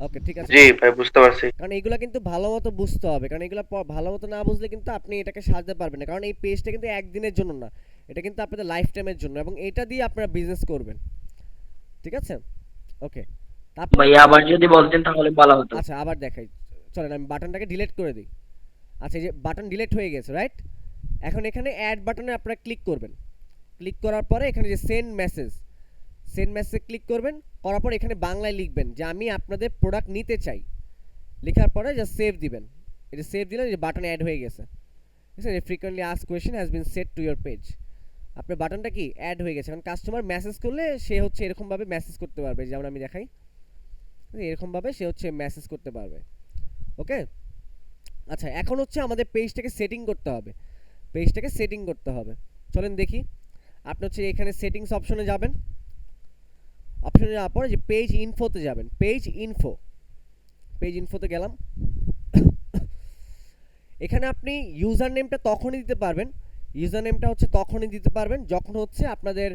ওকে ঠিক আছে। জি ভাই, বুঝতে পারছি। কারণ এগুলা কিন্তু ভালো মতো বুঝতে হবে, কারণ এগুলা ভালো মতো না বুঝলে কিন্তু আপনি এটাকে সাজাতে পারবেন না। কারণ এই পেজটা কিন্তু একদিনের জন্য না, এটা কিন্তু আপনাদের লাইফ টাইমের জন্য, এবং এটা দিয়ে আপনারা বিজনেস করবেন, ঠিক আছে। ওকে, তারপর ভাই আবার যদি বলতেন তাহলে ভালো হতো। আচ্ছা আবার দেখাই, চলেন আমি বাটনটাকে ডিলিট করে দিই। আচ্ছা, এই যে বাটন ডিলিট হয়ে গেছে, রাইট। এখন এখানে অ্যাড বাটনে আপনারা ক্লিক করবেন। ক্লিক করার পরে এখানে যে সেন্ড মেসেজ ক্লিক করবেন, করার পর এখানে বাংলায় লিখবেন যে আমি আপনাদের প্রোডাক্ট নিতে চাই। লেখার পরে জাস্ট সেভ দিবেন। এটা সেভ দিলে যে বাটন অ্যাড হয়ে গেছে, ঠিক আছে। Frequently asked question has been set to your page. আপনার বাটনটা কি অ্যাড হয়ে গেছে। এখন কাস্টমার মেসেজ করলে সে হচ্ছে এরকমভাবে মেসেজ করতে পারবে, যেমন আমি দেখাই, এরকমভাবে সে হচ্ছে মেসেজ করতে পারবে। ওকে, আচ্ছা এখন হচ্ছে আমাদের পেজটাকে সেটিং করতে হবে। চলেন দেখি। আপনি হচ্ছে এখানে সেটিংস অপশনে যাবেন, অপশনে যাওয়ার পরে যে পেজ ইনফোতে যাবেন, পেজ পেজ ইনফোতে গেলাম। এখানে আপনি ইউজার নেমটা তখনই দিতে পারবেন, ইউজার নেমটা হচ্ছে তখনই দিতে পারবেন যখন হচ্ছে আপনাদের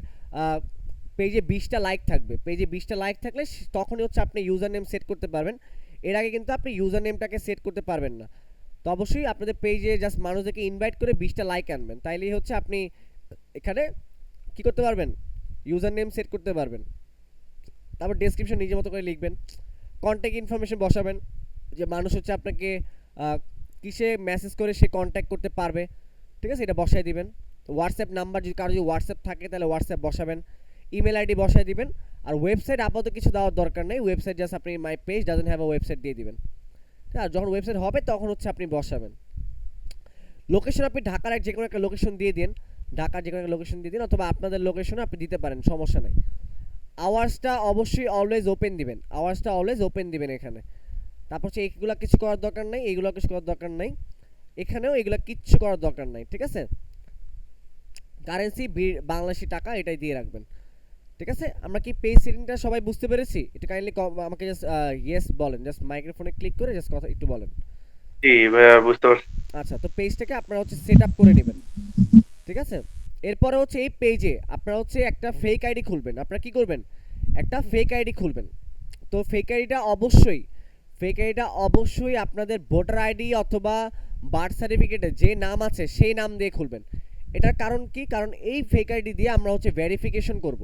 পেজে 20টা লাইক থাকবে। পেজে 20টা লাইক থাকলে তখনই হচ্ছে আপনি ইউজার নেম সেট করতে পারবেন। এর আগে কিন্তু আপনি ইউজার নেমটাকে সেট করতে পারবেন না। তো অবশ্যই আপনাদের পেজে জাস্ট মানুষদেরকে ইনভাইট করে 20টা লাইক আনবেন, তাইলেই হচ্ছে আপনি এখানে কি করতে পারবেন, ইউজার নেম সেট করতে পারবেন। তারপর ডেসক্রিপশন নিজের মতো করে লিখবেন, কন্ট্যাক্ট ইনফরমেশন বসাবেন, যে মানুষ হচ্ছে আপনাকে কিসে মেসেজ করে সে কন্ট্যাক্ট করতে পারবে, ঠিক আছে, এটা বসাই দিবেন। হোয়াটসঅ্যাপ নাম্বার, যদি কারো যদি হোয়াটসঅ্যাপ থাকে তাহলে হোয়াটসঅ্যাপ বসাবেন, ইমেল আইডি বসাই দিবেন। আর ওয়েবসাইট আপাতত কিছু দেওয়ার দরকার নেই, ওয়েবসাইট জাস্ট আপনি my page doesn't have a website দিয়ে দিবেন। আর যখন ওয়েবসাইট হবে তখন হচ্ছে আপনি বসাবেন। লোকেশন আপনি ঢাকার যে কোনো একটা লোকেশন দিয়ে দিন, ঢাকার যে কোনো একটা লোকেশন দিয়ে দিন, অথবা আপনাদের লোকেশনে আপনি দিতে পারেন, সমস্যা নেই। আওয়ার্সটা অবশ্যই অলওয়েজ ওপেন দিবেন, আওয়ার্সটা অলওয়েজ ওপেন দিবেন এখানে। তারপর হচ্ছে এইগুলো কিছু করার দরকার নেই, এইগুলো কিছু করার দরকার নেই, এখানেও এগুলো কিচ্ছু করার দরকার নাই, ঠিক আছে। কারেন্সি বাংলাদেশি টাকা এটাই দিয়ে রাখবেন, ঠিক আছে। আমরা কি পেজ সেটিংটা সবাই বুঝতে পেরেছি? একটু কাইন্ডলি আমাকে জাস্ট ইয়েস বলেন, জাস্ট মাইক্রোফোনে ক্লিক করে জাস্ট কথা একটু বলেন। জি ভাইয়া বুঝতে পারছি। আচ্ছা, তো পেজটাকে আপনারা হচ্ছে সেট আপ করে নেবেন, ঠিক আছে। এরপরে হচ্ছে এই পেজে আপনারা হচ্ছে একটা ফেক আইডি খুলবেন। আপনারা কি করবেন, একটা ফেক আইডি খুলবেন। তো ফেক আইডিটা অবশ্যই আপনাদের ভোটার আইডি অথবা বার্থ সার্টিফিকেটে যে নাম আছে সেই নাম দিয়ে খুলবেন। এটার কারণ কি, কারণ এই ফেক আইডি দিয়ে আমরা হচ্ছে ভেরিফিকেশন করব,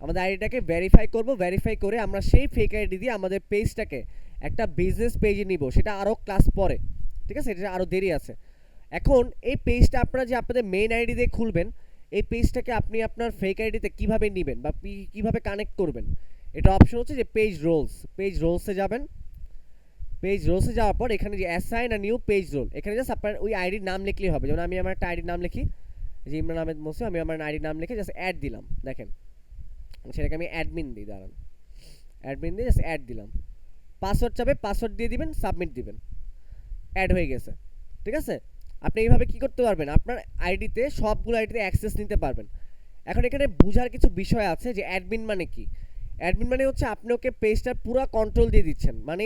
আমাদের আইডিটাকে ভেরিফাই করে আমরা সেই ফেক আইডি দিয়ে আমাদের পেজটাকে একটা বিজনেস পেজে নিব, সেটা আরও ক্লাস পরে, ঠিক আছে, এটা আরও দেরি আছে। এখন এই পেজটা আপনারা যে আপনাদের মেইন আইডি দিয়ে খুলবেন, এই পেজটাকে আপনি আপনার ফেক আইডিতে কীভাবে নেবেন বা কীভাবে কানেক্ট করবেন, এটা অপশন হচ্ছে যে পেজ রোলসে যাবেন। পেজ রোলসে যাওয়ার পর এখানে যে assign a new page role, এখানে জাস্ট আপনার ওই আইডির নাম লিখলেই হবে। যেমন আমি আমার একটা আইডির নাম লিখি, যে ইমরান আহমেদ মোসি, আমি আমার আইডির নাম লিখে জাস্ট অ্যাড দিলাম, দেখেন সেটাকে আমি অ্যাডমিন দিই, দাঁড়ান, অ্যাডমিন দিয়ে জাস্ট অ্যাড দিলাম। পাসওয়ার্ড চাবে, পাসওয়ার্ড দিয়ে দিবেন, সাবমিট দিবেন, অ্যাড হয়ে গেছে, ঠিক আছে। আপনি এইভাবে কি করতে পারবেন, আপনার আইডিতে সবগুলো আইডিতে অ্যাক্সেস নিতে পারবেন। এখন এখানে বোঝার কিছু বিষয় আছে, যে অ্যাডমিন মানে কি। অ্যাডমিন মানে হচ্ছে আপনি ওকে পেজটার পুরো কন্ট্রোল দিয়ে দিচ্ছেন। মানে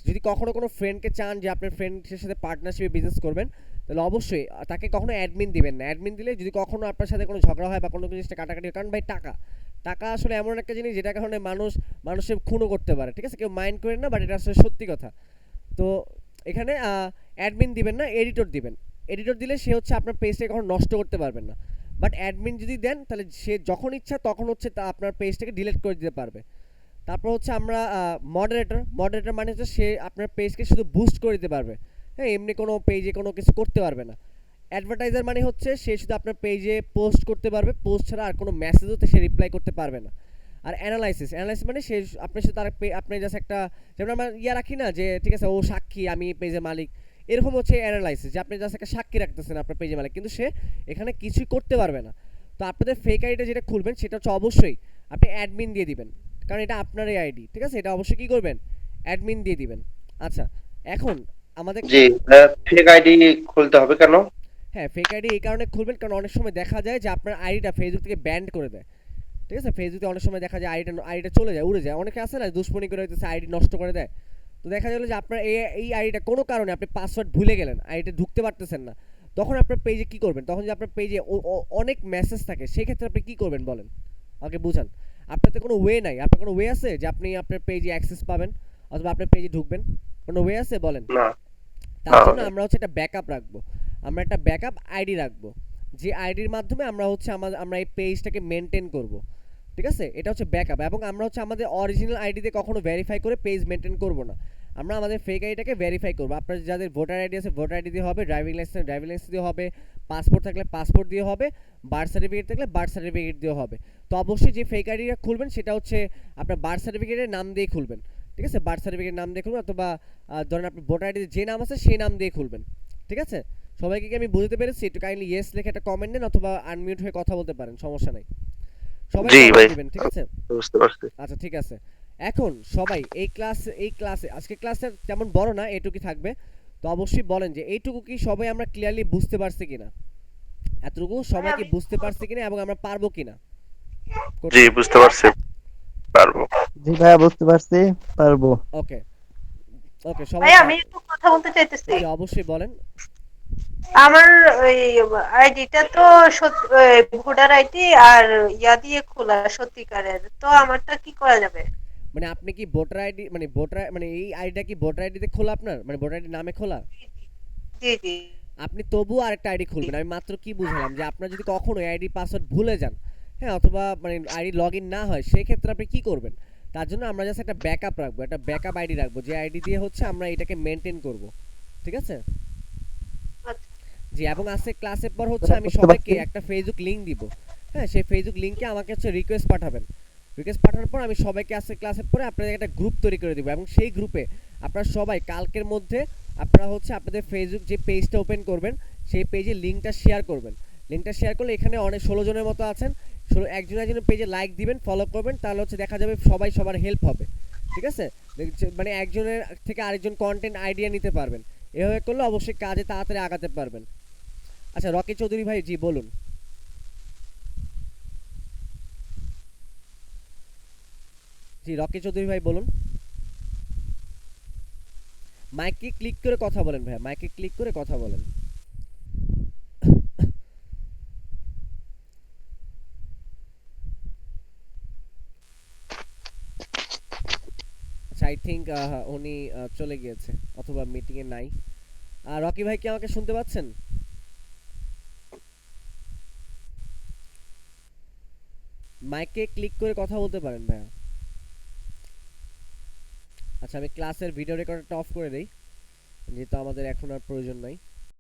যদি কখনো কোনো ফ্রেন্ডকে চান যে আপনার ফ্রেন্ডের সাথে পার্টনারশিপে বিজনেস করবেন, তাহলে অবশ্যই তাকে কখনো অ্যাডমিন দিবেন না। অ্যাডমিন দিলে যদি কখনো আপনার সাথে কোনো ঝগড়া হয় বা কোনো জিনিসটা কাটাকাটি হয়, কারণ ভাই টাকা আসলে এমন একটা জিনিস যেটা কারণে মানুষের খুনও করতে পারে, ঠিক আছে, কেউ মাইন্ড করেন না, বাট এটা আসলে সত্যি কথা। তো এখানে অ্যাডমিন দিবেন না, এডিটর দিবেন। এডিটর দিলে সে হচ্ছে আপনার পেজটাকে কখনো নষ্ট করতে পারবেন না, বাট অ্যাডমিন যদি দেন তাহলে সে যখন ইচ্ছা তখন হচ্ছে তা আপনার পেজটাকে ডিলিট করে দিতে পারবে। তারপর হচ্ছে আমরা মডারেটর মানে হচ্ছে সে আপনার পেজকে শুধু বুস্ট করে দিতে পারবে, হ্যাঁ, এমনি কোনো পেজে কোনো কিছু করতে পারবে না। অ্যাডভার্টাইজার মানে হচ্ছে সে শুধু আপনার পেজে পোস্ট করতে পারবে, পোস্ট ছাড়া আর কোনো মেসেজও সে রিপ্লাই করতে পারবে না। আর অ্যানালাইসিস মানে সে আপনি শুধু তার আপনি জাস্ট একটা, যেমন আমরা রাখি না যে ঠিক আছে ও সাক্ষী, আমি পেজের মালিক, এরকম হচ্ছে অ্যানালাইসিস, যে আপনি জাস্ট একটা সাক্ষী রাখতেছেন আপনার পেজের মালিক, কিন্তু সে এখানে কিছুই করতে পারবে না। তো আপনাদের ফেক আইডিটা যেটা খুলবেন সেটা হচ্ছে অবশ্যই আপনি অ্যাডমিন দিয়ে দিবেন, কারণ এটা আপনারই আইডি, ঠিক আছে, এটা অবশ্যই কী করবেন, অ্যাডমিন দিয়ে দিবেন। আচ্ছা, এখন আমাদের জি ফেক আইডি খুলতে হবে কেন? হ্যাঁ, ফেক আইডি এই কারণে খুলবেন কারণ অনেক সময় দেখা যায় যে আপনার আইডিটা ফেসবুক থেকে ব্যান্ড করে দেয়, ঠিক আছে। ফেসবুকে অনেক সময় দেখা যায় আইডিটা চলে যায়, উড়ে যায়, অনেকে আছে না দুশ্মনী করে হইতেছে আইডি নষ্ট করে দেয়। তো দেখা গেলো যে আপনার এই আইডিটা কোনো কারণে আপনি পাসওয়ার্ড ভুলে গেলেন, আইডিটা ঢুকতে পারতেছেন না, তখন আপনার পেজে কী করবেন, তখন যে আপনার পেজে অনেক মেসেজ থাকে, সেই ক্ষেত্রে আপনি কী করবেন বলেন, আমাকে বুঝান। আপনার তো কোনো ওয়ে নাই, আপনার কোনো ওয়ে আছে যে আপনি আপনার পেজে অ্যাক্সেস পাবেন অথবা আপনার পেজে ঢুকবেন, কোনো ওয়ে আছে বলেন? না। তার জন্য আমরা হচ্ছে একটা ব্যাকআপ রাখবো, আমরা একটা ব্যাকআপ আইডি রাখবো, যে আইডির মাধ্যমে আমরা হচ্ছে আমরা এই পেজটাকে মেনটেন করব, ঠিক আছে। এটা হচ্ছে ব্যাকআপ, এবং আমরা হচ্ছে আমাদের অরিজিনাল আইডিতে কখনো ভেরিফাই করে পেজ মেনটেন করব না, আমরা আমাদের ফেক আইডিটাকে ভেরিফাই করবো। আপনার যাদের ভোটার আইডি আছে ভোটার আইডি দিয়ে হবে, ড্রাইভিং লাইসেন্স দিয়ে হবে, পাসপোর্ট থাকলে পাসপোর্ট দিয়ে হবে, বার্থ সার্টিফিকেট থাকলে বার্থ সার্টিফিকেট দিয়ে হবে। তো অবশ্যই যে ফেক আইডিটা খুলবেন সেটা হচ্ছে আপনার বার্থ সার্টিফিকেটের নাম দিয়ে খুলবেন, ঠিক আছে, বার্থ সার্টিফিকেটের নাম দিয়ে খুলবেন, অথবা ধরেন আপনার ভোটার আইডিতে যে নাম আছে সেই নাম দিয়ে খুলবেন, ঠিক আছে। সবাইকে কি আমি বুঝতে পেরেছি? একটু কাইন্ডলি ইয়েস লিখে একটা কমেন্ট দেন, অথবা আনমিউট হয়ে কথা বলতে পারেন, সমস্যা নাই, সবাই জি ভাই দিবেন, ঠিক আছে। বুঝতে পারছি। আচ্ছা, ঠিক আছে। এখন সবাই এই ক্লাসে আজকে ক্লাসটা তেমন বড় না, এইটুকুই থাকবে। তো অবশ্যই বলেন যে এইটুকু কি সবাই আমরা ক্লিয়ারলি বুঝতে পারছি কিনা, এতটুকু সবাই কি বুঝতে পারছি কিনা এবং আমরা পারবো কিনা? জি বুঝতে পারছি, পারবো। জি ভাইয়া বুঝতে পারছি, পারবো। ওকে, ওকে, সবাই ভাই আমি একটু কথা বলতে চাইতেছি। জি অবশ্যই বলেন। আমার ওই আইডিটা তো ভোটার আইডি আর ইয়া দিয়ে খোলা সত্যিকারের, তো আমারটা কি করা যাবে? মানে আপনি কি ভোটার আইডি মানে ভোটার মানে এই আইডিটা কি ভোটার আইডিতে খোলা আপনার, মানে ভোটার আইডি নামে খোলা? জি জি আপনি তবুও আরেকটা আইডি খুলবেন। আমি মাত্র কি বুঝালাম যে আপনার যদি কখনো আইডি পাসওয়ার্ড ভুলে যান, হ্যাঁ, অথবা মানে আইডি লগ ইন না হয়, সেই ক্ষেত্রে আপনি কি করবেন? তার জন্য আমরা জাস্ট একটা ব্যাকআপ রাখবো, একটা ব্যাকআপ আইডি রাখবো, যে আইডি দিয়ে হচ্ছে আমরা এটাকে মেনটেন করব। ঠিক আছে? আচ্ছা জি, এবং আজকে ক্লাসের পর হচ্ছে আমি সবাইকে একটা ফেসবুক লিংক দিব। হ্যাঁ, সেই ফেসবুক লিংকে আমাকে হচ্ছে রিকোয়েস্ট পাঠাবেন। রিকোয়েস্ট পাঠানোর পর আমি সবাইকে আজকে ক্লাসের পরে আপনাদের একটা গ্রুপ তৈরি করে দিব, এবং সেই গ্রুপে আপনারা সবাই কালকের মধ্যে আপনারা হচ্ছে আপনাদের ফেসবুক যে পেজটা ওপেন করবেন, সেই পেজে লিংকটা শেয়ার করবেন। লিংকটা শেয়ার করলে এখানে অনেক 16 জনের মতো আছেন, 16 একজন একজনের পেজে লাইক দিবেন, ফলো করবেন, তাহলে হচ্ছে দেখা যাবে সবাই সবার হেল্প হবে। ঠিক আছে? মানে একজনের থেকে আরেকজন কন্টেন্ট আইডিয়া নিতে পারবেন। এভাবে করলে অবশ্যই কাজে তাড়াতাড়ি আগাতে পারবেন। আচ্ছা, রকি চৌধুরী ভাই, জি বলুন। জি, রকি চৌধুরী ভাই বলুন। মাইকে ক্লিক করে কথা বলেন ভাই, মাইকে ক্লিক করে কথা বলেন। আচ্ছা, আই থিঙ্ক উনি চলে গিয়েছে, অথবা মিটিং এ নাই। আর রকি ভাই কি আমাকে শুনতে পাচ্ছেন? মাইকে ক্লিক করে কথা বলতে পারেন ভাইয়া। আচ্ছা, আমি ক্লাসের ভিডিও রেকর্ডারটা অফ করে দেই, যেহেতু আমাদের এখন আর প্রয়োজন নাই।